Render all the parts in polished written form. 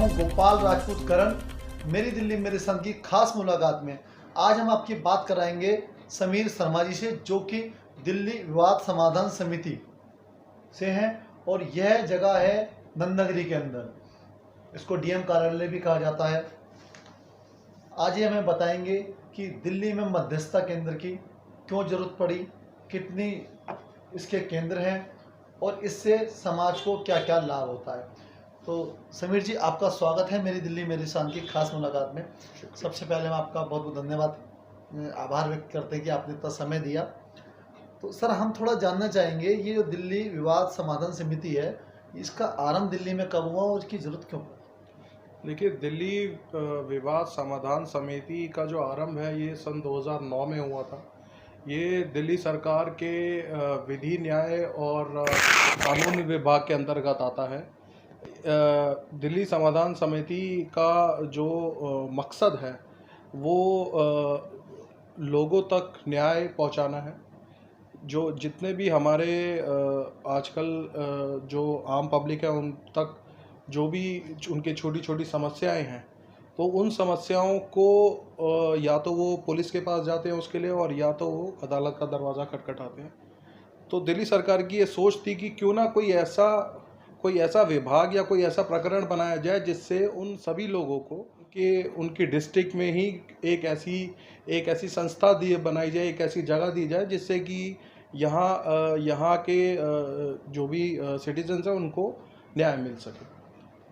हूं गोपाल राजपूत करण, मेरी दिल्ली मेरे संग की खास मुलाकात में। आज हम आपकी बात कराएंगे समीर शर्मा जी से, जो कि दिल्ली विवाद समाधान समिति से हैं और यह जगह है नंदनगरी के अंदर। इसको डीएम कार्यालय भी कहा जाता है। आज ये हमें बताएंगे कि दिल्ली में मध्यस्थता केंद्र की क्यों जरूरत पड़ी, कितनी इसके केंद्र हैं और इससे समाज को क्या क्या लाभ होता है। तो समीर जी, आपका स्वागत है मेरी दिल्ली मेरी शान की खास मुलाकात में। सबसे पहले हम आपका बहुत बहुत धन्यवाद आभार व्यक्त करते हैं कि आपने इतना समय दिया। तो सर, हम थोड़ा जानना चाहेंगे, ये जो दिल्ली विवाद समाधान समिति है, इसका आरंभ दिल्ली में कब हुआ और इसकी जरूरत क्यों पड़ी? देखिए, दिल्ली विवाद समाधान समिति का जो आरंभ है ये सन 2009 में हुआ था। ये दिल्ली सरकार के विधि न्याय और कानून विभाग के अंतर्गत आता है। दिल्ली समाधान समिति का जो मकसद है वो लोगों तक न्याय पहुंचाना है। जो जितने भी हमारे आजकल जो आम पब्लिक है उन तक जो भी उनके छोटी छोटी समस्याएं हैं, तो उन समस्याओं को या तो वो पुलिस के पास जाते हैं उसके लिए, और या तो वो अदालत का दरवाज़ा खटखटाते हैं। तो दिल्ली सरकार की ये सोच थी कि क्यों ना कोई ऐसा विभाग या कोई ऐसा प्रकरण बनाया जाए जिससे उन सभी लोगों को कि उनकी डिस्ट्रिक्ट में ही एक ऐसी संस्था बनाई जाए, एक ऐसी जगह दी जाए जिससे कि यहाँ के जो भी सिटीजन्स हैं उनको न्याय मिल सके।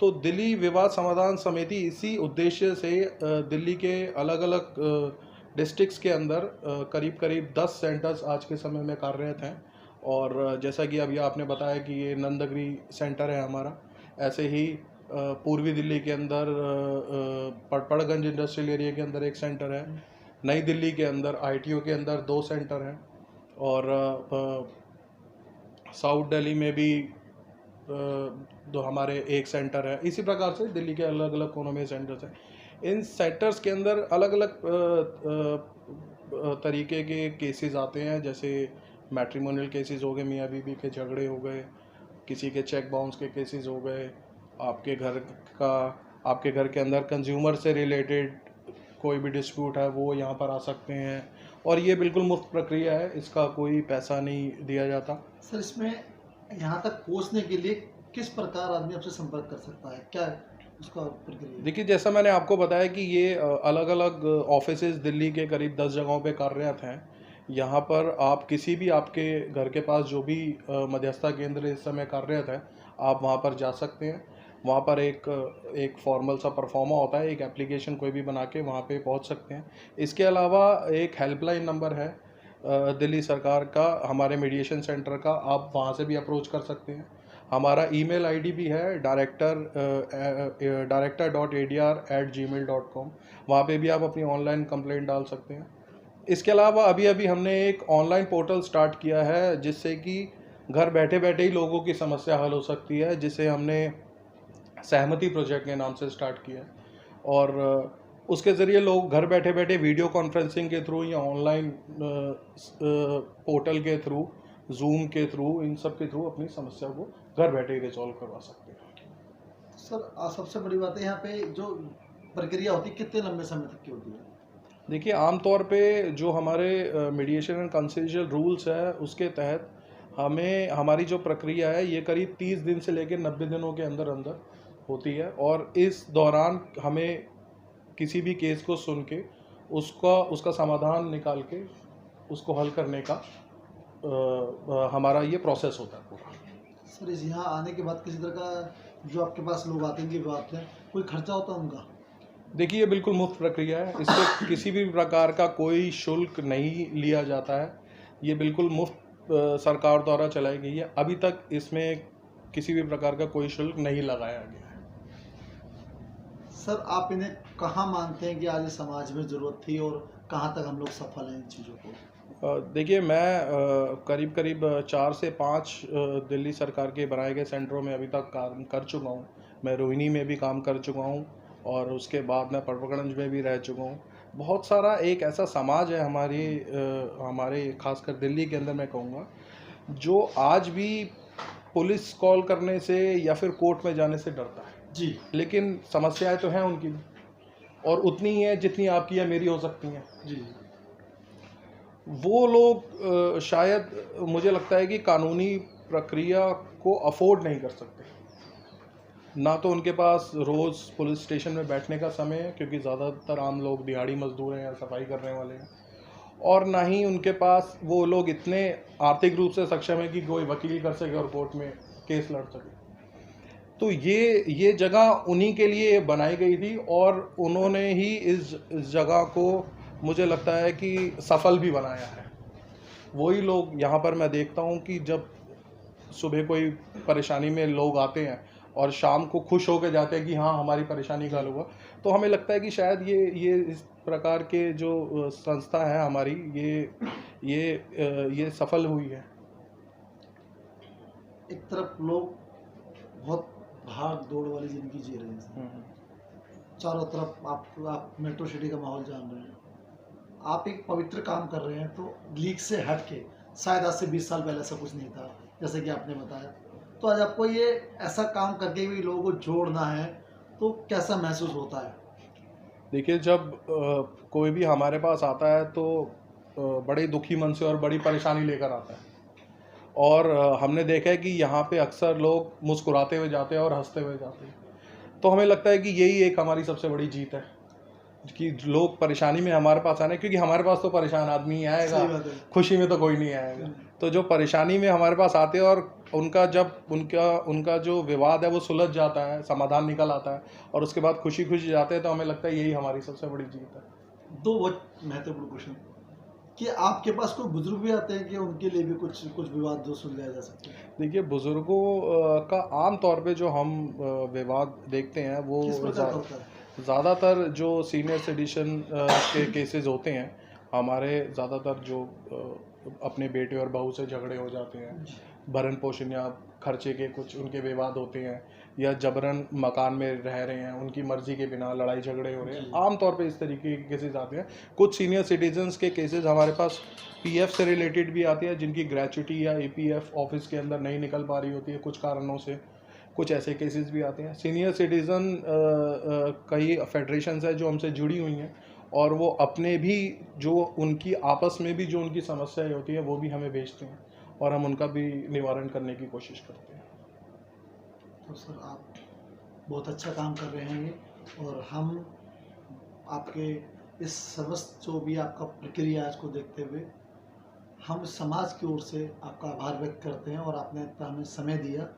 तो दिल्ली विवाद समाधान समिति इसी उद्देश्य से दिल्ली के अलग अलग डिस्ट्रिक्ट्स के अंदर करीब 10 सेंटर्स आज के समय में कार्यरत हैं। और जैसा कि अभी आपने बताया कि ये नंदनगरी सेंटर है हमारा, ऐसे ही पूर्वी दिल्ली के अंदर पड़पड़गंज इंडस्ट्रियल एरिया के अंदर एक सेंटर है। नई दिल्ली के अंदर ITO के अंदर 2 सेंटर हैं, और साउथ दिल्ली में भी दो हमारे एक सेंटर है। इसी प्रकार से दिल्ली के अलग अलग कोनों में सेंटर्स हैं। इन सेंटर्स के अंदर अलग अलग तरीके के केसेस आते हैं, जैसे मैट्रिमोनियल केसेस हो गए, मियाँ बीवी के झगड़े हो गए, किसी के चेक बाउंस के केसेस हो गए, आपके घर के अंदर कंज्यूमर से रिलेटेड कोई भी डिस्प्यूट है वो यहाँ पर आ सकते हैं। और ये बिल्कुल मुफ्त प्रक्रिया है, इसका कोई पैसा नहीं दिया जाता। सर, इसमें यहाँ तक पहुँचने के लिए किस प्रकार आदमी आपसे संपर्क कर सकता है, क्या उसका प्रक्रिया? देखिए, जैसा मैंने आपको बताया कि ये अलग अलग ऑफिसेज दिल्ली के करीब 10 जगहों पे कार्यरत हैं। यहाँ पर आप किसी भी आपके घर के पास जो भी मध्यस्थता केंद्र इस समय कार्यरत है, आप वहाँ पर जा सकते हैं। वहाँ पर एक फॉर्मल सा परफॉर्मा होता है, एक एप्लीकेशन कोई भी बना के वहाँ पे पहुँच सकते हैं। इसके अलावा एक हेल्पलाइन नंबर है दिल्ली सरकार का, हमारे मीडिएशन सेंटर का, आप वहाँ से भी अप्रोच कर सकते हैं। हमारा ईमेल आईडी भी है director.adr@gmail.com। वहाँ पे भी आप अपनी ऑनलाइन कंप्लेंट डाल सकते हैं। इसके अलावा अभी हमने एक ऑनलाइन पोर्टल स्टार्ट किया है जिससे कि घर बैठे बैठे ही लोगों की समस्या हल हो सकती है, जिसे हमने सहमति प्रोजेक्ट के नाम से स्टार्ट किया है। और उसके ज़रिए लोग घर बैठे बैठे वीडियो कॉन्फ्रेंसिंग के थ्रू या ऑनलाइन पोर्टल के थ्रू, जूम के थ्रू, इन सब के थ्रू अपनी समस्या को घर बैठे ही रिजॉल्व करवा सकते हैं। सर, सबसे बड़ी बात है यहाँ पे जो प्रक्रिया होती है कितने लंबे समय तक की होती है? देखिए, आमतौर पे जो हमारे मीडिएशन एंड कंसेंशल रूल्स है उसके तहत हमारी जो प्रक्रिया है ये करीब 30 दिन से लेकर 90 दिनों के अंदर अंदर होती है। और इस दौरान हमें किसी भी केस को सुन के उसका समाधान निकाल के उसको हल करने का हमारा ये प्रोसेस होता है पूरा। सर, इस यहाँ आने के बाद किसी तरह का जो आपके पास लोग आते हैं कि विवाद में कोई खर्चा होता है उनका? देखिए, ये बिल्कुल मुफ्त प्रक्रिया है, इससे किसी भी प्रकार का कोई शुल्क नहीं लिया जाता है। ये बिल्कुल मुफ्त सरकार द्वारा चलाई गई है। अभी तक इसमें किसी भी प्रकार का कोई शुल्क नहीं लगाया गया है। सर, आप इन्हें कहाँ मानते हैं कि आज इस समाज में ज़रूरत थी और कहाँ तक हम लोग सफल हैं इन चीज़ों को? देखिए, मैं करीब 4 से 5 दिल्ली सरकार के बनाए गए सेंटरों में अभी तक काम कर चुका हूँ। मैं रोहिणी में भी काम कर चुका हूँ और उसके बाद मैं पड़पड़गंज में भी रह चुका हूँ। बहुत सारा एक ऐसा समाज है हमारे खासकर दिल्ली के अंदर, मैं कहूँगा, जो आज भी पुलिस कॉल करने से या फिर कोर्ट में जाने से डरता है। जी लेकिन समस्याएं तो हैं उनकी भी, और उतनी ही है जितनी आपकी या मेरी हो सकती हैं। जी वो लोग शायद मुझे लगता है कि कानूनी प्रक्रिया को अफोर्ड नहीं कर सकते। ना तो उनके पास रोज़ पुलिस स्टेशन में बैठने का समय है, क्योंकि ज़्यादातर आम लोग दिहाड़ी मजदूर हैं या सफाई करने वाले हैं, और ना ही उनके पास वो लोग इतने आर्थिक रूप से सक्षम है कि कोई वकील कर सके और कोर्ट में केस लड़ सके। तो ये जगह उन्हीं के लिए बनाई गई थी, और उन्होंने ही इस जगह को मुझे लगता है कि सफल भी बनाया है। वही लोग यहाँ पर मैं देखता हूँ कि जब सुबह कोई परेशानी में लोग आते हैं और शाम को खुश होकर जाते हैं कि हाँ हमारी परेशानी का हल हुआ, तो हमें लगता है कि शायद ये इस प्रकार के जो संस्था है हमारी, ये सफल हुई है। एक तरफ लोग बहुत भाग दौड़ वाली जिंदगी जी रहे हैं, चारों तरफ आप मेट्रो सिटी का माहौल जान रहे हैं, आप एक पवित्र काम कर रहे हैं, तो लीग से हट के शायद आज से 20 साल पहले ऐसा कुछ नहीं था जैसे कि आपने बताया। तो आज आपको ये ऐसा काम करके भी लोगों को जोड़ना है, तो कैसा महसूस होता है? देखिए, जब कोई भी हमारे पास आता है तो बड़े दुखी मन से और बड़ी परेशानी लेकर आता है, और हमने देखा है कि यहाँ पे अक्सर लोग मुस्कुराते हुए जाते हैं और हंसते हुए जाते हैं। तो हमें लगता है कि यही एक हमारी सबसे बड़ी जीत है कि लोग परेशानी में हमारे पास आने, क्योंकि हमारे पास तो परेशान आदमी ही आएगा, खुशी में तो कोई नहीं आएगा। तो जो परेशानी में हमारे पास आते हैं और उनका जो विवाद है वो सुलझ जाता है, समाधान निकल आता है, और उसके बाद खुशी खुशी जाते हैं, तो हमें लगता है यही हमारी सबसे बड़ी जीत है। दो बहुत महत्वपूर्ण क्वेश्चन कि आपके पास कोई बुजुर्ग भी आते हैं कि उनके लिए भी कुछ विवाद जो सुलझाया जा सकते हैं? देखिए, बुजुर्गों का आम तौर पे जो हम विवाद देखते हैं वो किस प्रकार का होता है? ज़्यादातर जो सीनियर सिटीजन के केसेस होते हैं हमारे, ज़्यादातर जो अपने बेटे और बहू से झगड़े हो जाते हैं, भरण पोषण या खर्चे के कुछ उनके विवाद होते हैं, या जबरन मकान में रह रहे हैं, उनकी मर्जी के बिना लड़ाई झगड़े हो रहे हैं, आमतौर पे इस तरीके के केसेस आते हैं। कुछ सीनियर सिटीजन्स के केसेस हमारे पास पीएफ से रिलेटेड भी आती है, जिनकी ग्रेच्युटी या ईपीएफ ऑफिस के अंदर नहीं निकल पा रही होती है कुछ कारणों से, कुछ ऐसे केसेस भी आते हैं। सीनियर सिटीज़न कई फेडरेशंस है जो हमसे जुड़ी हुई हैं, और वो अपने भी जो उनकी आपस में भी जो उनकी समस्याएं होती हैं वो भी हमें भेजते हैं, और हम उनका भी निवारण करने की कोशिश करते हैं। तो सर, आप बहुत अच्छा काम कर रहे हैं, और हम आपके इस समस्त जो भी आपका प्रक्रिया आज को देखते हुए हम समाज की ओर से आपका आभार व्यक्त करते हैं, और आपने इतना हमें समय दिया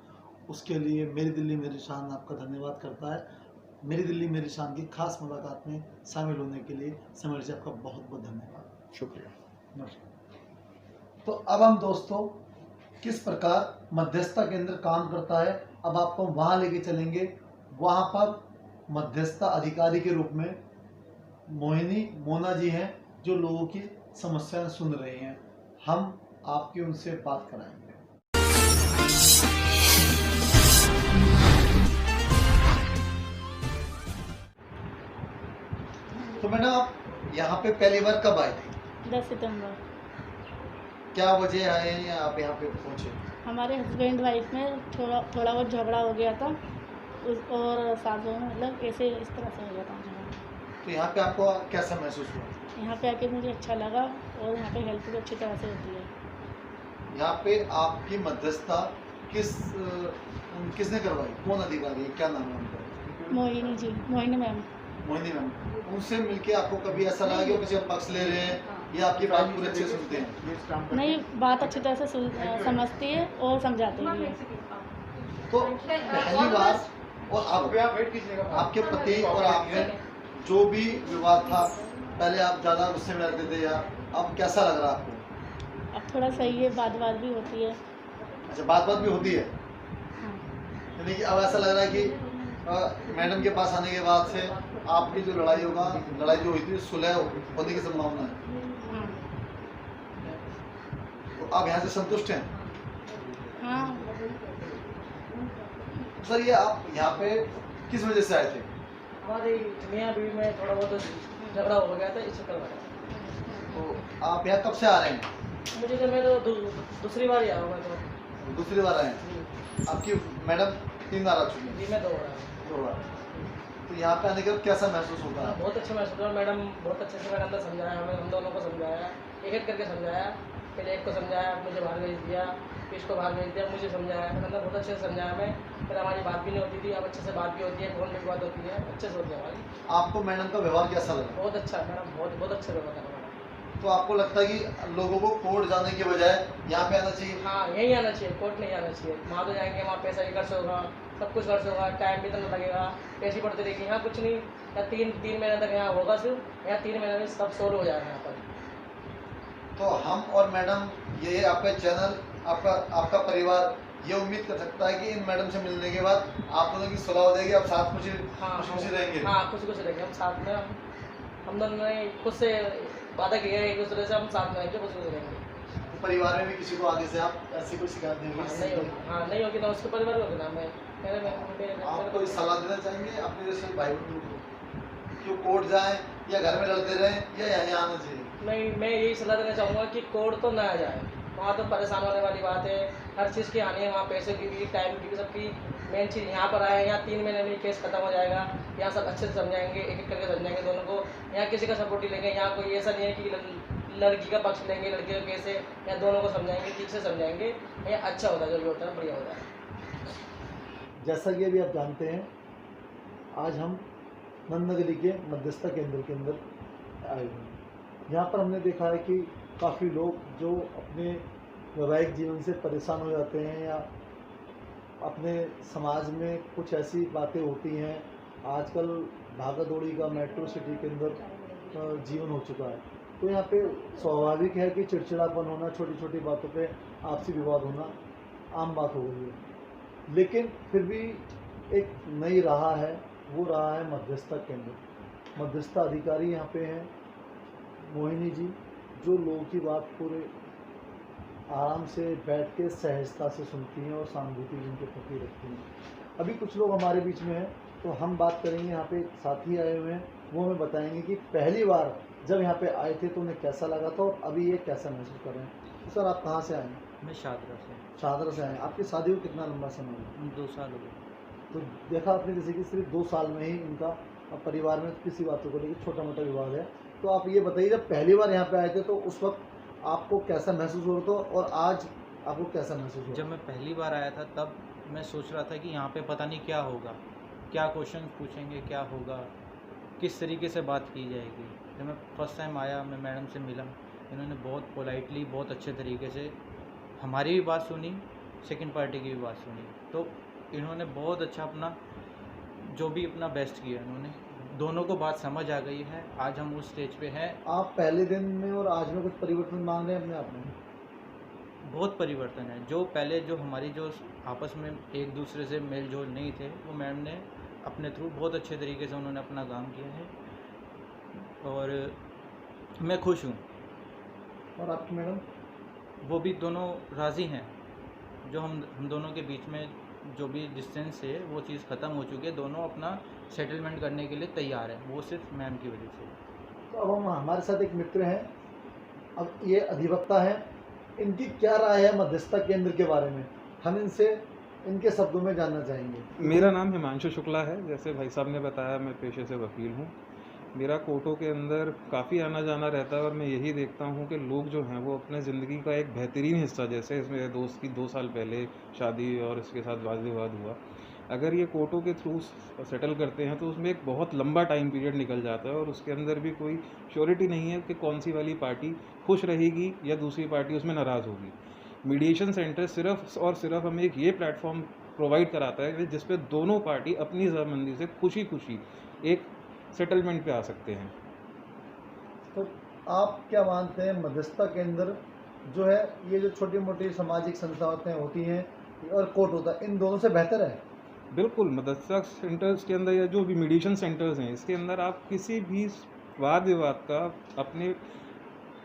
उसके लिए मेरी दिल्ली मेरी शान आपका धन्यवाद करता है। मेरी दिल्ली मेरी शान की खास मुलाकात में शामिल होने के लिए समीर जी आपका बहुत बहुत धन्यवाद। शुक्रिया। नमस्कार। तो अब हम दोस्तों किस प्रकार मध्यस्थता केंद्र काम करता है, अब आपको वहाँ लेके चलेंगे। वहाँ पर मध्यस्थता अधिकारी के रूप में मोना जी हैं, जो लोगों की समस्याएं सुन रही हैं। हम आपकी उनसे बात कराएंगे। तो मैडम, आप यहाँ पे पहली बार कब आए थे? 10 सितंबर। क्या वजह है या आप यहाँ पे पहुँचे? हमारे हस्बैंड वाइफ में थोड़ा बहुत झगड़ा हो गया था, और सासों में मतलब ऐसे इस तरह से हो गया था झगड़ा। तो यहाँ पे आपको कैसा महसूस हुआ? यहाँ पे आके मुझे अच्छा लगा, और यहाँ पे हेल्प भी अच्छी तरह से होती है। यहाँ पे आपकी मध्यस्थता किसने करवाई? कौन अधिकारी है, क्या नाम है उनका? मोहिनी जी, मोहिनी मैम। मोहिनी मैम। उनसे मिलके आपको कभी ऐसा लगा कि वो किसी का पक्ष ले रहे हैं या आपकी बात पूरे अच्छे सुनते हैं? नहीं, बात अच्छी तरह से समझती है और समझाती भी है। तो पहली बार, और अब आपके पति और आप में जो भी विवाद था, पहले आप ज़्यादा गुस्से में रहते थे, या अब कैसा लग रहा है आपको? अब थोड़ा सही है, बात भी होती है। अच्छा, बात भी होती है। हाँ। यानी कि अब ऐसा लग रहा है कि मैडम के पास आने के बाद से आपकी जो लड़ाई जो हुई थी, सुलह होने की संभावना है। हाँ। तो आप यहाँ से संतुष्ट हैं? हाँ। सर, ये आप यहाँ पे किस वजह से आए थे? हमारी मियाँ बीवी में थोड़ा बहुत झगड़ा हो गया था, इस चक्कर में। तो आप यहाँ कब से आ रहे हैं? मुझे तो मैं तो दूसरी बार ही आया हूँ। दूसरी बार आए हैं। आपकी मैडम 3 बार आ चुकी हैं। जी, मैं 2 बार आया हूँ। तो यहाँ पे आने के बाद कैसा महसूस होता है? बहुत अच्छा महसूस हुआ। मैडम बहुत अच्छे से मैडम ने समझाया हमें, हम दोनों को समझाया, एक एक करके समझाया। पहले एक को समझाया, मुझे बाहर भेज दिया, फिर इसको बाहर भेज दिया, मुझे समझाया। मैडम ने बहुत अच्छे से समझाया हमें। फिर हमारी बात भी नहीं होती थी, अब अच्छे से बात भी होती है, फोन पे भी बात होती है, अच्छे से होती है हमारी। आपको मैडम का व्यवहार कैसा लगा? बहुत अच्छा है मैडम, बहुत बहुत अच्छा व्यवहार है मैडम। तो आपको लगता है कि लोगों को कोर्ट जाने के बजाय यहाँ पे आना चाहिए? हाँ, यहीं आना चाहिए, कोर्ट नहीं आना चाहिए। वहाँ तो जाएंगे, वहाँ पैसा भी खर्च होगा, सब कुछ खर्च होगा, टाइम भी इतना लगेगा, पैसे पड़ते रहेगी। यहाँ कुछ नहीं, यहाँ तीन महीने तक यहाँ होगा सिर्फ, यहाँ 3 महीने में सब सोल्व हो जाएगा यहाँ पर। तो हम और मैडम, ये आपका चैनल, आपका परिवार ये उम्मीद कर सकता है कि इन मैडम से मिलने के बाद आप दोनों की सुलह हो जाएगी, आप साथ खुशी खुशी रहेंगे? हाँ, खुशी खुशी रहेंगे हम साथ में। हम दोनों ने खुद से वादा किया है एक दूसरे से, हम साथ में रहेंगे, खुशी खुशी रहेंगे। तो परिवार में भी किसी को आगे से आप ऐसी कोई शिकायत देंगे? नहीं होगी तो उसके परिवार होगी ना। आप कोई सलाह देना चाहेंगे अपने जैसे भाई बहनों को, क्यों कोर्ट जाएं या घर में लड़ते रहें या यहाँ आना चाहिए? नहीं, मैं यही सलाह देना चाहूँगा कि कोर्ट तो ना आ जाए, वहाँ तो परेशान होने वाली बात है। हर चीज़ की हानि है वहाँ, पैसे की भी, टाइम की भी, सबकी। मेन चीज़ यहाँ पर आए, यहाँ 3 महीने में केस खत्म हो जाएगा। यहाँ सब अच्छे से समझाएंगे, एक एक करके समझाएंगे दोनों को। यहाँ किसी का सपोर्ट नहीं लेंगे, यहाँ कोई ऐसा नहीं है कि लड़की का पक्ष लेंगे, लड़के का केस है। यहाँ दोनों को समझाएंगे, ठीक से समझाएंगे। यहाँ अच्छा होता है, जो भी होता है बढ़िया होता है। जैसा कि अभी आप जानते हैं, आज हम नंदनगरी के मध्यस्थता केंद्र के अंदर आए हुए हैं। यहाँ पर हमने देखा है कि काफ़ी लोग जो अपने वैवाहिक जीवन से परेशान हो जाते हैं या अपने समाज में कुछ ऐसी बातें होती हैं, आजकल भागा दौड़ी का मेट्रो सिटी के अंदर जीवन हो चुका है, तो यहाँ पे स्वाभाविक है कि चिड़चिड़ापन होना, छोटी छोटी बातों पे आपसी विवाद होना आम बात हो गई है। लेकिन फिर भी एक नई राह है, वो राह है मध्यस्थता केंद्र। मध्यस्थता अधिकारी यहाँ पे हैं मोहिनी जी, जो लोगों की बात पूरे आराम से बैठ के सहजता से सुनती हैं और सहानुभूति उनके प्रति रखती हैं। अभी कुछ लोग हमारे बीच में हैं, तो हम बात करेंगे। यहाँ पे साथी आए हुए हैं, वो हमें बताएंगे कि पहली बार जब यहाँ पे आए थे तो उन्हें कैसा लगा था और अभी ये कैसा महसूस कर रहे हैं। तो सर, आप कहाँ से आए हैं? मैं शादरा से। शादरा से आए हैं। आपकी शादी को कितना लंबा समय हुआ? 2 साल हो गए। तो देखा आपने जैसे कि सिर्फ 2 साल में ही इनका परिवार में किसी बातों को लेकर छोटा मोटा विवाद है। तो आप ये बताइए, जब पहली बार यहाँ पे आए थे तो उस वक्त आपको कैसा महसूस हो रहा था और आज आपको कैसा महसूस हो? जब मैं पहली बार आया था तब मैं सोच रहा था कि यहाँ पे पता नहीं क्या होगा, क्या क्वेश्चन पूछेंगे, क्या होगा, किस तरीके से बात की जाएगी। जब मैं फर्स्ट टाइम आया, मैं मैडम से मिला, इन्होंने बहुत पोलाइटली, बहुत अच्छे तरीके से हमारी भी बात सुनी, सेकंड पार्टी की भी बात सुनी। तो इन्होंने बहुत अच्छा अपना जो भी अपना बेस्ट किया, इन्होंने दोनों को बात समझ आ गई है। आज हम उस स्टेज पे हैं। आप पहले दिन में और आज में कुछ परिवर्तन मांग रहे हैं अपने आप में? बहुत परिवर्तन है। जो पहले जो हमारी जो आपस में एक दूसरे से मेल जोल नहीं थे, वो मैम ने अपने थ्रू बहुत अच्छे तरीके से उन्होंने अपना काम किया है और मैं खुश हूँ। और आपकी मैडम? वो भी दोनों राज़ी हैं। जो हम दोनों के बीच में जो भी डिस्टेंस है वो चीज़ ख़त्म हो चुकी है। दोनों अपना सेटलमेंट करने के लिए तैयार हैं, वो सिर्फ मैम की वजह से। तो अब हम हमारे साथ एक मित्र हैं, अब ये अधिवक्ता हैं, इनकी क्या राय है मध्यस्थता केंद्र के बारे में, हम इनसे इनके शब्दों में जानना चाहेंगे। मेरा नाम हिमांशु शुक्ला है। जैसे भाई साहब ने बताया, मैं पेशे से वकील हूँ। मेरा कोर्टों के अंदर काफ़ी आना जाना रहता है और मैं यही देखता हूँ कि लोग जो हैं वो अपने ज़िंदगी का एक बेहतरीन हिस्सा, जैसे इसमें दोस्त की 2 साल पहले शादी और इसके साथ वाद विवाद हुआ, अगर ये कोर्टों के थ्रू सेटल करते हैं तो उसमें एक बहुत लंबा टाइम पीरियड निकल जाता है और उसके अंदर भी कोई श्योरिटी नहीं है कि कौन सी वाली पार्टी खुश रहेगी या दूसरी पार्टी उसमें नाराज़ होगी। मीडिएशन सेंटर सिर्फ और सिर्फ हमें एक ये प्लेटफॉर्म प्रोवाइड कराता है जिस पे दोनों पार्टी अपनी रजामंदी से खुशी खुशी एक सेटलमेंट पे आ सकते हैं। तो आप क्या मानते हैं, मध्यस्थता केंद्र जो है, ये जो छोटी मोटी सामाजिक संस्थाएं होती हैं और कोर्ट होता है, इन दोनों से बेहतर है? बिल्कुल। मध्यस्थता सेंटर्स के अंदर या जो भी मीडिएशन सेंटर्स हैं, इसके अंदर आप किसी भी वाद विवाद का अपने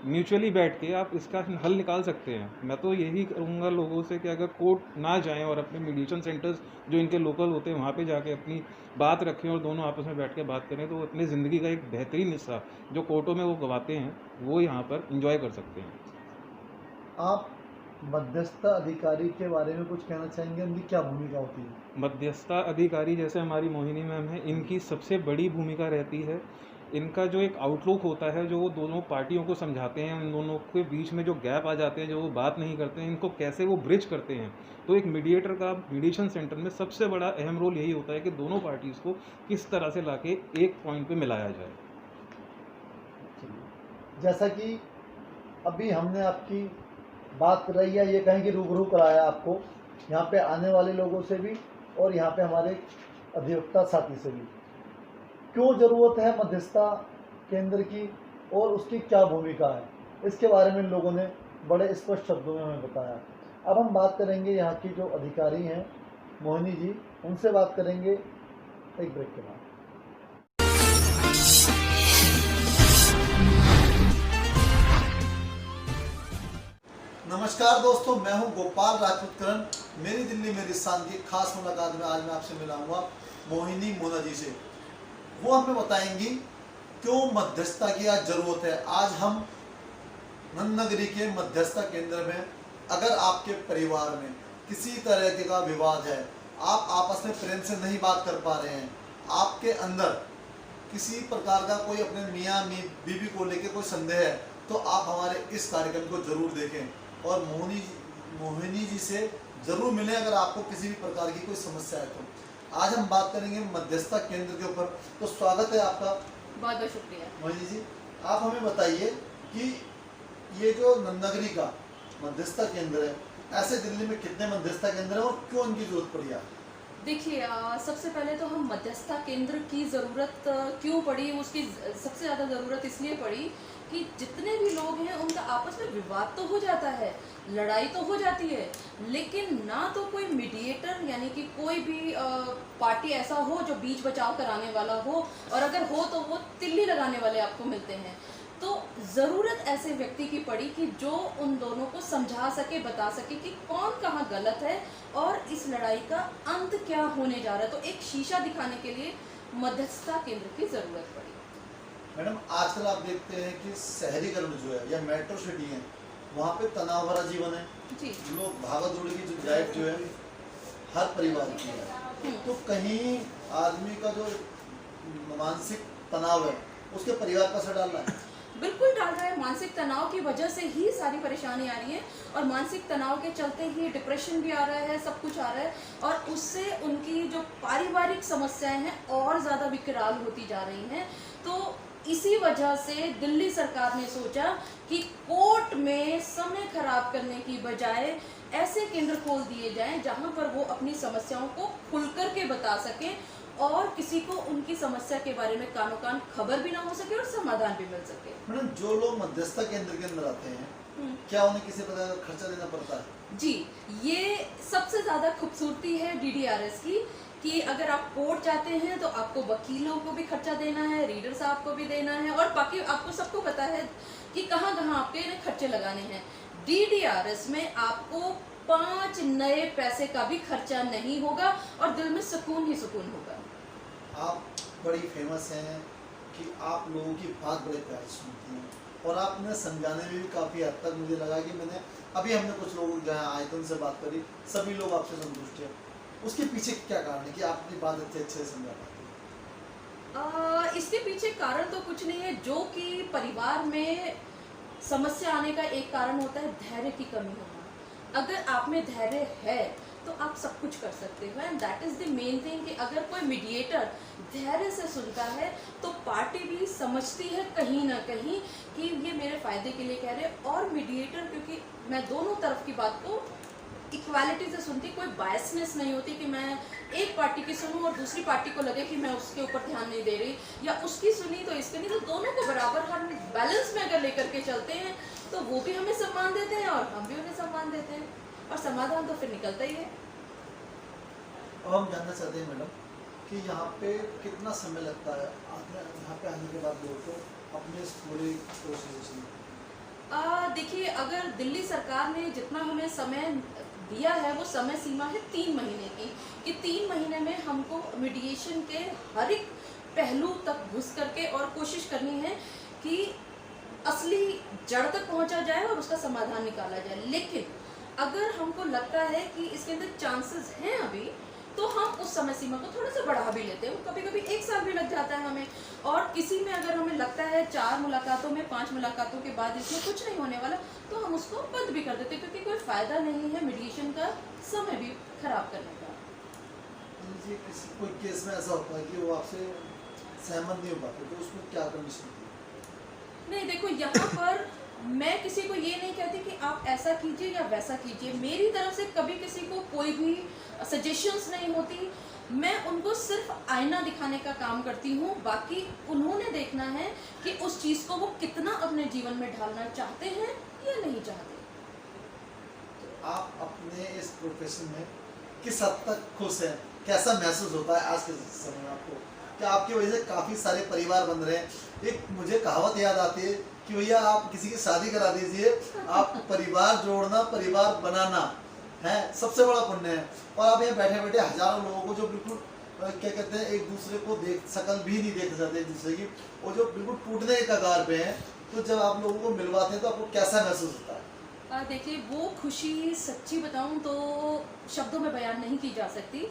म्यूचुअली बैठ के आप इसका हल निकाल सकते हैं। मैं तो यही कहूँगा लोगों से कि अगर कोर्ट ना जाएं और अपने मीडिएशन सेंटर्स जो इनके लोकल होते हैं वहाँ पे जाके अपनी बात रखें और दोनों आपस में बैठ के बात करें, तो अपनी ज़िंदगी का एक बेहतरीन हिस्सा जो कोर्टों में वो गवाते हैं वो यहाँ पर इंजॉय कर सकते हैं। आप मध्यस्थता अधिकारी के बारे में कुछ कहना चाहेंगे, उनकी क्या भूमिका होती है? मध्यस्थता अधिकारी जैसे हमारी मोहिनी मैम है, इनकी सबसे बड़ी भूमिका रहती है, इनका जो एक आउटलुक होता है, जो वो दोनों पार्टियों को समझाते हैं, उन दोनों के बीच में जो गैप आ जाते हैं, जो वो बात नहीं करते हैं, इनको कैसे वो ब्रिज करते हैं। तो एक मीडिएटर का मीडिएशन सेंटर में सबसे बड़ा अहम रोल यही होता है कि दोनों पार्टीज़ को किस तरह से लाके एक पॉइंट पे मिलाया जाए। जैसा कि अभी हमने आपकी बात कराई है, ये कहें कि रूबरू कराया आपको यहाँ पे आने वाले लोगों से भी और यहाँ पे हमारे अधिवक्ता साथी से भी, क्यों ज़रूरत है मध्यस्थता केंद्र की और उसकी क्या भूमिका है, इसके बारे में लोगों ने बड़े स्पष्ट शब्दों में हमें बताया। अब हम बात करेंगे यहाँ की जो अधिकारी हैं मोहिनी जी, उनसे बात करेंगे एक ब्रेक के बाद। नमस्कार दोस्तों, मैं हूं गोपाल राजपूत करण। मेरी दिल्ली मेरी शान की खास मुलाकात में आज मैं आपसे मिला हुआ मोहिनी मोना जी से। वो हमें बताएंगी क्यों मध्यस्थता की आज जरूरत है। आज हम नंदनगरी के मध्यस्थता केंद्र में, अगर आपके परिवार में किसी तरह का विवाद है, आप आपस में प्रेम से नहीं बात कर पा रहे हैं, आपके अंदर किसी प्रकार का कोई अपने मियाँ बीवी को लेकर कोई संदेह है, तो आप हमारे इस कार्यक्रम को जरूर देखें और मोहिनी जी से ज़रूर मिलें अगर आपको किसी भी प्रकार की कोई समस्या है तो। आज हम बात करेंगे मध्यस्थता केंद्र के ऊपर। तो स्वागत है आपका। बहुत बहुत शुक्रिया। मोहिनी जी, आप हमें बताइए कि ये जो नंदनगरी का मध्यस्थता केंद्र है, ऐसे दिल्ली में कितने मध्यस्थता केंद्र हैं और क्यों इनकी जरूरत पड़ी है? देखिए, सबसे पहले तो हम मध्यस्थता केंद्र की ज़रूरत क्यों पड़ी, उसकी सबसे ज़्यादा ज़रूरत इसलिए पड़ी कि जितने भी लोग हैं उनका आपस में विवाद तो हो जाता है, लड़ाई तो हो जाती है, लेकिन ना तो कोई मीडिएटर यानी कि कोई भी पार्टी ऐसा हो जो बीच बचाव कराने वाला हो, और अगर हो तो वो तिल्ली लगाने वाले आपको मिलते हैं। तो ज़रूरत ऐसे व्यक्ति की पड़ी कि जो उन दोनों को समझा सके, बता सके कि कौन कहाँ गलत है और इस लड़ाई का अंत क्या होने जा रहा है। तो एक शीशा दिखाने के लिए मध्यस्थता केंद्र की ज़रूरत पड़ी। मैडम, आजकल आप देखते हैं कि शहरीकरण जो है या मेट्रो सिटी है, वहाँ पे तनाव भरा जीवन है जी। लोग भागा दौड़ी की जो लाइफ जो है हर परिवार की है, तो कहीं आदमी का जो मानसिक तनाव है उसके परिवार पर असर डाल रहा है। बिल्कुल डाल रहा है। मानसिक तनाव की वजह से ही सारी परेशानी आ रही है और मानसिक तनाव के चलते ही डिप्रेशन भी आ रहा है, सब कुछ आ रहा है, और उससे उनकी जो पारिवारिक समस्याएं हैं और ज़्यादा विकराल होती जा रही हैं। तो इसी वजह से दिल्ली सरकार ने सोचा कि कोर्ट में समय खराब करने की बजाय ऐसे केंद्र खोल दिए जाएं जहां पर वो अपनी समस्याओं को खुलकर के बता सकें और किसी को उनकी समस्या के बारे में कानो कान खबर भी ना हो सके और समाधान भी मिल सके। मैडम, जो लोग मध्यस्थता केंद्र के अंदर आते हैं, क्या उन्हें किसी प्रकार का खर्चा देना पड़ता है? जी, ये सबसे ज़्यादा खूबसूरती है DDRS की कि अगर आप कोर्ट जाते हैं तो आपको वकीलों को भी खर्चा देना है, रीडर साहब को भी देना है, और बाकी आपको सबको पता है कि कहाँ कहाँ आपके खर्चे लगाने हैं। DDRS में आपको 5 नए पैसे का भी खर्चा नहीं होगा और दिल में सुकून ही सुकून होगा। आप बड़ी फेमस हैं कि आप लोगों की बात बड़े प्यार सुनती हैं और आपने समझाने में भी काफ़ी हद तक मुझे लगा कि हमने कुछ लोगों जो है आए थे उनसे बात करी, सभी लोग आपसे संतुष्ट हैं। उसके पीछे क्या कारण है कि आप अपनी बात अच्छे से समझा पाते हैं? इसके पीछे कारण तो कुछ नहीं है, जो कि परिवार में समस्या आने का एक कारण होता है धैर्य की कमी होना। अगर आप में धैर्य है तो आप सब कुछ कर सकते हो, and that is the main thing कि अगर कोई मीडिएटर धैर्य से सुनता है तो पार्टी भी समझती है कहीं ना कहीं कि ये मेरे फ़ायदे के लिए कह रहे हैं, और मीडिएटर, क्योंकि मैं दोनों तरफ की बात को इक्वालिटी से सुनती, कोई बायसनेस नहीं होती कि मैं एक पार्टी की सुनूं और दूसरी पार्टी को लगे कि मैं उसके ऊपर ध्यान नहीं दे रही, या उसकी सुनी तो इसके नहीं, तो दोनों को बराबर हम बैलेंस में अगर लेकर के चलते हैं तो वो भी हमें सम्मान देते हैं और हम भी उन्हें सम्मान देते हैं, और समाधान तो फिर निकलता ही है। अब हम जानना चाहते हैं मैडम कि यहाँ पे कितना समय लगता है यहाँ पे आने के बाद लोगों को अपने इस पूरे प्रोसेस में? देखिए, अगर दिल्ली सरकार ने जितना हमें समय दिया है वो समय सीमा है 3 महीने की, कि 3 महीने में हमको मीडिएशन के हर एक पहलू तक घुस करके और कोशिश करनी है कि असली जड़ तक पहुंचा जाए और उसका समाधान निकाला जाए। लेकिन अगर हमको लगता है कि इसके अंदर चांसेस हैं अभी, तो हम उस समय सीमा को थोड़ा सा बढ़ा भी लेते हैं। कभी कभी 1 साल भी लग जाता है हमें। और किसी में अगर हमें लगता है 4 मुलाकातों में, 5 मुलाकातों के बाद इसमें कुछ नहीं होने वाला, तो हम उसको बंद भी कर देते हैं, क्योंकि कोई फ़ायदा नहीं है मीडिएशन का समय भी खराब करने का। जी, किसी कोई केस में ऐसा होता है कि वो आपसे सहमत नहीं हो पाते, तो उसमें क्या कंडीशन? नहीं, देखो यहाँ पर मैं किसी को ये नहीं कहती कि आप ऐसा कीजिए या वैसा कीजिए। मेरी तरफ से कभी किसी को कोई भी सजेशंस नहीं होती। मैं उनको सिर्फ आईना दिखाने का काम करती हूँ। बाकी उन्होंने देखना है कि उस चीज़ को वो कितना अपने जीवन में ढालना चाहते हैं या नहीं चाहते। तो आप अपने इस प्रोफेशन में किस हद तक खुश हैं? कैसा महसूस होता है आज के समय में आपको? क्या आपकी वजह से काफ़ी सारे परिवार बन रहे हैं? एक मुझे कहावत याद आती है कि भैया आप किसी की शादी करा दीजिए, आप परिवार जोड़ना, परिवार बनाना है सबसे बड़ा पुण्य है। और आप यहाँ बैठे बैठे हजारों लोगों को जो बिल्कुल क्या कहते हैं, एक दूसरे को देख शकल भी नहीं देख जाते एक दूसरे की, वो जो बिल्कुल टूटने के कगार पे हैं, तो जब आप लोगों को मिलवाते हैं तो आपको कैसा महसूस होता है? देखिए, वो खुशी सच्ची बताऊं तो शब्दों में बयान नहीं की जा सकती।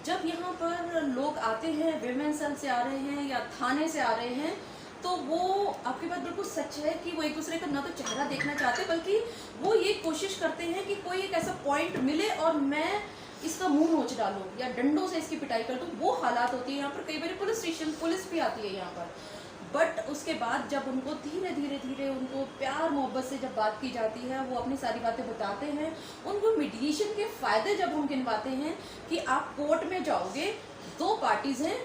जब यहाँ पर लोग आते हैं, विमेन सेल से आ रहे हैं या थाने से आ रहे हैं, तो वो आपकी बात बिल्कुल सच है कि वो एक दूसरे का ना तो चेहरा देखना चाहते, बल्कि वो ये कोशिश करते हैं कि कोई एक ऐसा पॉइंट मिले और मैं इसका मुंह नोच डालूं या डंडों से इसकी पिटाई कर दूं। वो हालात होती है यहाँ पर। कई बार पुलिस भी आती है यहाँ पर। बट उसके बाद जब उनको धीरे धीरे उनको प्यार मोहब्बत से जब बात की जाती है, वो अपनी सारी बातें बताते हैं, उनको मीडिएशन के फ़ायदे जब हम गिनवाते हैं कि आप कोर्ट में जाओगे, 2 पार्टीज़ हैं,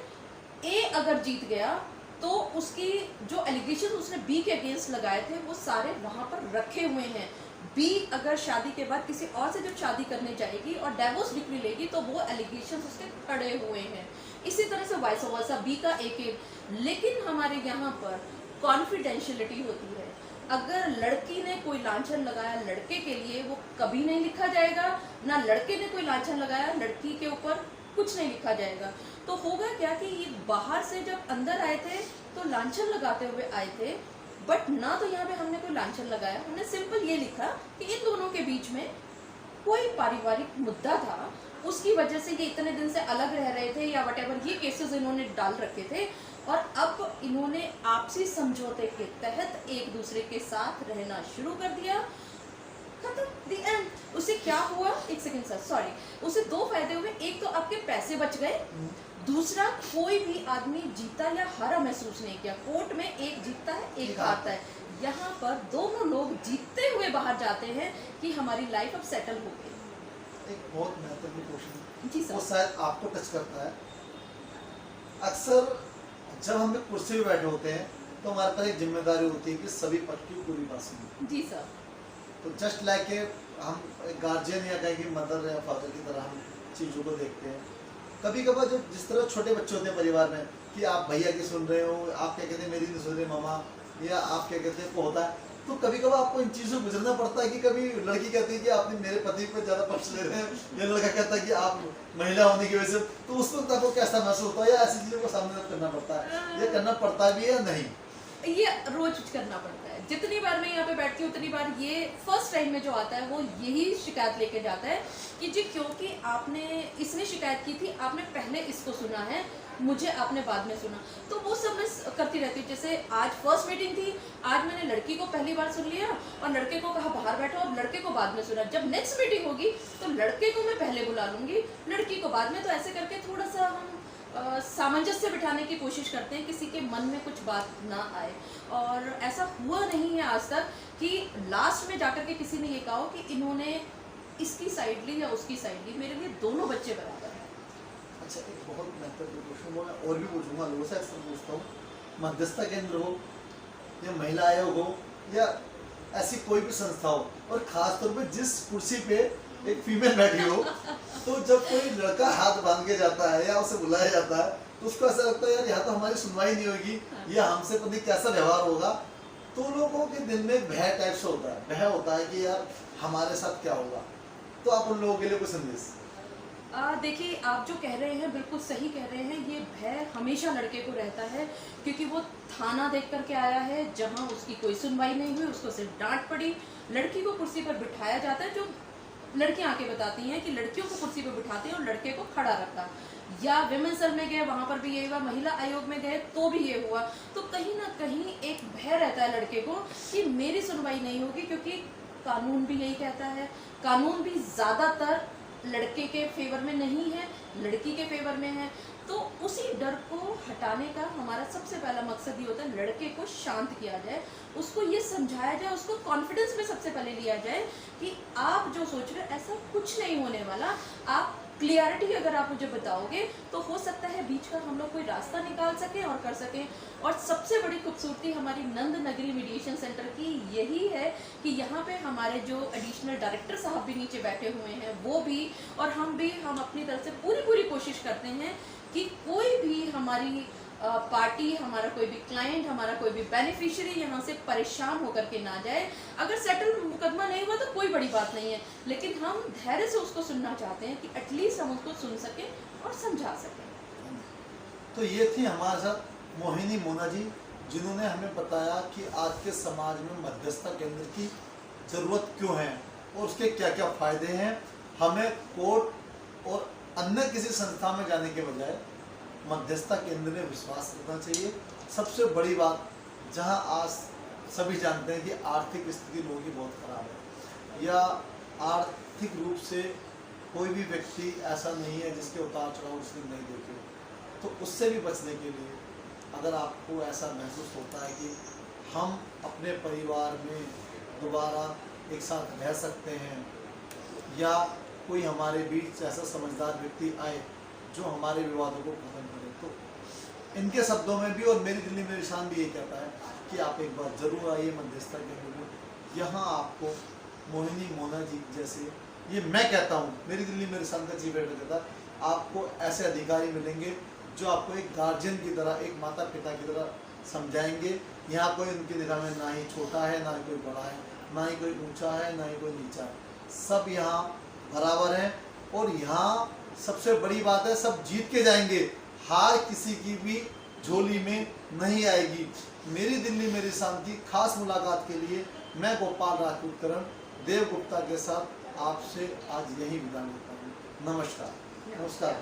ए अगर जीत गया तो उसकी जो एलिगेशन उसने बी के अगेंस्ट लगाए थे वो सारे वहाँ पर रखे हुए हैं। बी अगर शादी के बाद किसी और से जब शादी करने जाएगी और डाइवोर्स डिक्री लेगी तो वो एलिगेशन उसके खड़े हुए हैं। इसी तरह से वाइस वर्सा बी का एक। लेकिन हमारे यहाँ पर कॉन्फिडेंशियलिटी होती है। अगर लड़की ने कोई लांछन लगाया लड़के के लिए, वो कभी नहीं लिखा जाएगा, ना लड़के ने कोई लांछन लगाया लड़की के ऊपर कुछ नहीं लिखा जाएगा। तो होगा क्या कि ये बाहर से जब अंदर आए थे तो लांछन लगाते हुए आए थे, बट ना तो यहाँ पे हमने कोई लांछन लगाया, हमने सिंपल ये लिखा कि इन दोनों के बीच में कोई पारिवारिक मुद्दा था, उसकी वजह से ये इतने दिन से अलग रह रहे थे या वटेवर ये केसेस इन्होंने डाल रखे थे, और अब इन्होंने आपसी समझौते के तहत एक दूसरे के साथ रहना शुरू कर दिया। खत्म, द एंड। उससे क्या हुआ, 1 सेकंड सर, सॉरी, उससे 2 फायदे हुए। एक तो आपके पैसे बच गए, दूसरा कोई भी आदमी जीता या हारा महसूस नहीं किया। कोर्ट में एक जीतता है, एक हारता है। यहाँ पर दोनों लोग जीतते हुए बाहर जाते हैं कि हमारी लाइफ अब सेटल हो गई। एक बहुत महत्वपूर्ण क्वेश्चन जी सर। वो शायद आपको टच करता है। अक्सर जब हम लोग कुर्सी पे बैठे होते हैं तो हमारे पास एक जिम्मेदारी होती है कि सभी पक्ष की पूरी बात सुनें। जी सर। तो जस्ट लाइक हम गार्जियन या कहें कि मदर या फादर की तरह हम चीज़ों को देखते हैं। कभी कभार जो जिस तरह छोटे बच्चे होते हैं परिवार में कि आप भैया की सुन रहे हो, आप क्या कहते हैं मेरी नहीं सुन रहे मामा, या आप क्या कहते हैं को होता है, तो कभी कभार आपको इन चीज़ों से गुजरना पड़ता है कि कभी लड़की कहती है कि आपने मेरे पति पर ज़्यादा पक्ष ले रहे हैं, या लड़का कहता है कि आप महिला होने की वजह से, तो उस वक्त आपको कैसा महसूस होता है, या ऐसी चीज़ों को सामना करना पड़ता है, ये करना पड़ता भी है या नहीं? ये रोज करना पड़ता है। जितनी बार मैं यहाँ पे बैठती हूँ उतनी बार ये फर्स्ट टाइम में जो आता है वो यही शिकायत लेके जाता है कि जी क्योंकि आपने इसने शिकायत की थी, आपने पहले इसको सुना है, मुझे आपने बाद में सुना। तो वो सब मैं करती रहती हूँ। जैसे आज फर्स्ट मीटिंग थी, आज मैंने लड़की को पहली बार सुन लिया और लड़के को कहा बाहर बैठो, और लड़के को बाद में सुना। जब नेक्स्ट मीटिंग होगी तो लड़के को मैं पहले बुला लूँगी, लड़की को बाद में। तो ऐसे करके थोड़ा सा हम सामंजस्य बिठाने की कोशिश करते हैं, किसी के मन में कुछ बात ना आए। और ऐसा हुआ नहीं है आज तक कि लास्ट में जाकर के किसी ने ये कहा कि इन्होंने इसकी साइड ली या उसकी साइड ली। मेरे लिए दोनों बच्चे बराबर हैं। अच्छा, एक बहुत महत्वपूर्ण क्वेश्चन वो मैं और भी पूछूंगा, लोगों से अक्सर पूछता हूँ, मध्यस्थता केंद्र हो या महिला आयोग हो या ऐसी कोई भी संस्था हो, और खासतौर पे जिस कुर्सी पे एक फीमेल बैठी हो, तो जब कोई लड़का हाथ बांध के जाता है या उसे बुलाया जाता है तो उसको ऐसा लगता है यार यहाँ तो हमारी सुनवाई नहीं होगी, या हमसे पता नहीं कैसा व्यवहार होगा। तो लोगों के दिल में भय टाइप से होता है, भय होता है कि यार हमारे साथ क्या होगा। तो आप उन लोगों के लिए कोई संदेश? देखिए, आप जो कह रहे हैं बिल्कुल सही कह रहे हैं। ये भय हमेशा लड़के को रहता है, क्योंकि वो थाना देख करके आया है जहाँ उसकी कोई सुनवाई नहीं हुई, उसको सिर्फ डांट पड़ी। लड़की को कुर्सी पर बिठाया जाता है, जो लड़कियां आके बताती हैं कि लड़कियों को कुर्सी पे बिठाते हैं और लड़के को खड़ा रखा, या विमेन सेल में गए वहां पर भी ये हुआ, महिला आयोग में गए तो भी ये हुआ। तो कहीं ना कहीं एक भय रहता है लड़के को कि मेरी सुनवाई नहीं होगी, क्योंकि कानून भी यही कहता है, कानून भी ज्यादातर लड़के के फेवर में नहीं है, लड़की के फेवर में है। तो उसी डर को हटाने का हमारा सबसे पहला मकसद ये होता है, लड़के को शांत किया जाए, उसको ये समझाया जाए, उसको कॉन्फिडेंस में सबसे पहले लिया जाए कि आप जो सोच रहे हो ऐसा कुछ नहीं होने वाला। आप क्लियरिटी अगर आप मुझे बताओगे तो हो सकता है बीच का हम लोग कोई रास्ता निकाल सकें और कर सकें। और सबसे बड़ी खूबसूरती हमारी नंद नगरी मीडिएशन सेंटर की यही है कि यहाँ पे हमारे जो एडिशनल डायरेक्टर साहब भी नीचे बैठे हुए हैं, वो भी और हम भी, हम अपनी तरफ से पूरी कोशिश करते हैं कि कोई भी हमारी पार्टी, हमारा कोई भी क्लाइंट, हमारा कोई भी बेनिफिशियरी यहाँ से परेशान होकर के ना जाए। अगर सेटल मुकदमा नहीं हुआ तो कोई बड़ी बात नहीं है, लेकिन हम धैर्य से उसको सुनना चाहते हैं कि एटलीस्ट हम उसको सुन सकें और समझा सकें। तो ये थी हमारे साथ मोहिनी मोना जी, जिन्होंने हमें बताया कि आज के समाज में मध्यस्थता केंद्र की ज़रूरत क्यों है और उसके क्या क्या फ़ायदे हैं। हमें कोर्ट और अन्य किसी संस्था में जाने के बजाय मध्यस्थता केंद्र में विश्वास रखना चाहिए। सबसे बड़ी बात, जहां आज सभी जानते हैं कि आर्थिक स्थिति लोगों की बहुत ख़राब है, या आर्थिक रूप से कोई भी व्यक्ति ऐसा नहीं है जिसके उतार चढ़ाव उसने नहीं देखे, तो उससे भी बचने के लिए अगर आपको ऐसा महसूस होता है कि हम अपने परिवार में दोबारा एक साथ रह सकते हैं, या कोई हमारे बीच ऐसा समझदार व्यक्ति आए जो हमारे विवादों को खत्म करे, तो इनके शब्दों में भी और मेरी दिल्ली मेरी शान भी ये कहता है कि आप एक बार जरूर आइए मध्यस्थता केंद्र में। यहाँ आपको मोहिनी मोना जी जैसे, ये मैं कहता हूँ, मेरी दिल्ली मेरी शान का चीफ एडिटर कहता है, आपको ऐसे अधिकारी मिलेंगे जो आपको एक गार्जियन की तरह, एक माता पिता की तरह समझाएंगे। यहाँ कोई उनकी निगाह में ना ही छोटा है, ना ही कोई बड़ा है, ना ही कोई ऊंचा है, ना ही कोई नीचा है, सब यहाँ बराबर हैं। और यहाँ सबसे बड़ी बात है, सब जीत के जाएंगे, हार किसी की भी झोली में नहीं आएगी। मेरी दिल्ली मेरी शान की खास मुलाकात के लिए मैं गोपाल राजपूत करण देव गुप्ता के साथ आपसे आज यही विदा लेता हूँ। नमस्कार। नमस्कार।